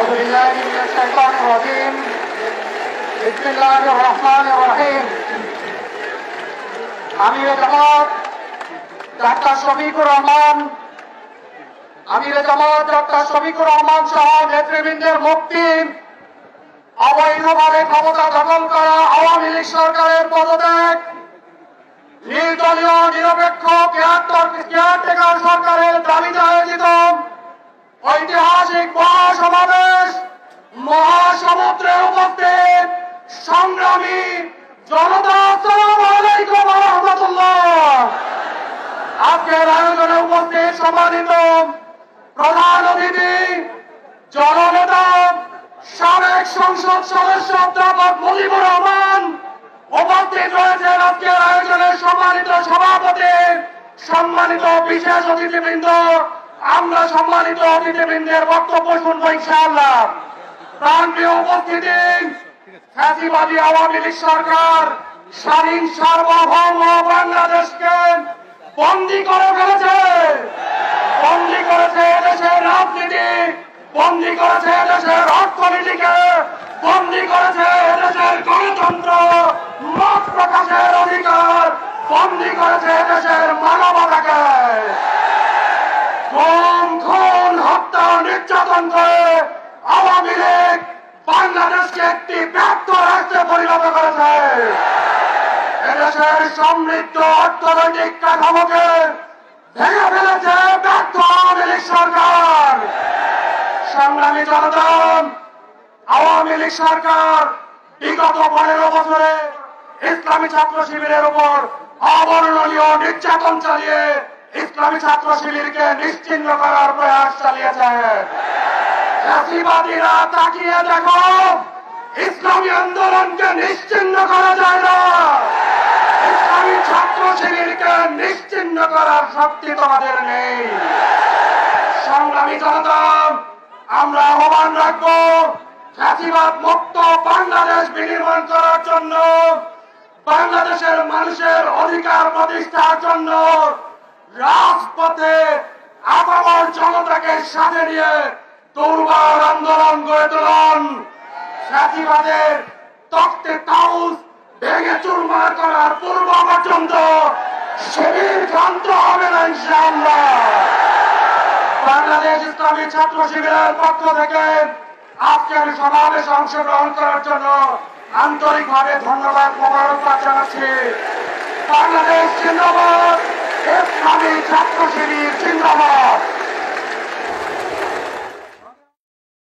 أعوذ بالله من الشيطان الرجيم بسم الله الرحمن الرحيم আমির জামাত doctor Shafiqur Rahman সহ নেতৃবৃন্দের মুক্তি, অবৈধভাবে ক্ষমতা দখল করা আওয়ামী লীগ সরকারের পদত্যাগ, নির্দলীয় নিরপেক্ষ কেয়ারটেকার সরকারের দাবিতে আয়োজিত ঐতিহাসিক মহাসমাবেশ মহাসমুদ্রে উপস্থিত সংগ্রামী জনতা, আসসালামু আলাইকুম ওয়া রাহমাতুল্লাহ। আজকের আয়োজনে উপস্থিত সম্মানিত প্রধান অতিথি, জননেতা, সাবেক সংসদ সদস্য অধ্যাপক মুজিবুর রহমান, উপস্থিত রয়েছেন আজকের আয়োজনের সম্মানিত সভাপতি, সম্মানিত বিশেষ অতিথিবৃন্দ। আমরা সম্মানিত অতিথিবৃন্দের বক্তব্য শুনবো ইনশাআল্লাহ। প্রাণপ্রিয় উপস্থিতি, ফ্যাসিবাদী আওয়ামী লীগ সরকার স্বাধীন সার্বভৌম বাংলাদেশকে বন্দী করে ফেলেছে, বন্দী করেছে এদেশের রাজনীতি, বন্দী করেছে এদেশের অর্থনীতিকে, বন্দী করেছে এদেশের গণতন্ত্র, মত প্রকাশের অধিকার, বন্দী করেছে এদেশের মানবতাকে। খুন, হত্যা, নির্যাতন করে আওয়ামী লীগ বাংলাদেশকে একটি ব্যর্থ রাষ্ট্রে পরিণত করেছে। এদেশের সমৃদ্ধ অর্থনৈতিক কাঠামোকে ভেঙে ফেলেছে ব্যর্থ আওয়ামী লীগ সরকার। সংগ্রামী জনতা, আওয়ামী লীগ সরকার বিগত 15 বছরে ইসলামী ছাত্র শিবিরের উপর অবর্ণনীয় নির্যাতন চালিয়ে ইসলামী ছাত্র শিবিরকে নিশ্চিহ্ন করার প্রয়াস চালিয়েছে। ফ্যাসিবাদীরা তাকিয়ে দেখো, ইসলামী আন্দোলনকে নিশ্চিহ্ন করা যায় না, ইসলামী ছাত্র শিবিরকে নিশ্চিহ্ন করার শক্তি তোমাদের নেই। সংগ্রামী জনতা, আমরা আহ্বান রাখবো ফ্যাসিবাদ মুক্ত বাংলাদেশ বিনির্মাণ করার জন্য, বাংলাদেশের মানুষের অধিকার প্রতিষ্ঠার জন্য রাজপথে আপামর জনতাকে সাথে নিয়ে দুর্বার আন্দোলন গড়ে তুলুন। ফ্যাসিবাদের তক্তে তাউস ভেঙে চুরমার করার পূর্ব পর্যন্ত শিবির ক্ষান্ত হবে না ইনশাআল্লাহ। বাংলাদেশ ইসলামী ছাত্র শিবিরের পক্ষ থেকে আজকের সমাবেশে অংশগ্রহণ করার জন্য আন্তরিকভাবে ধন্যবাদ মোবারকবাদ জানাচ্ছি। বাংলাদেশ জিন্দাবাদ, ইসলামী ছাত্র শিবির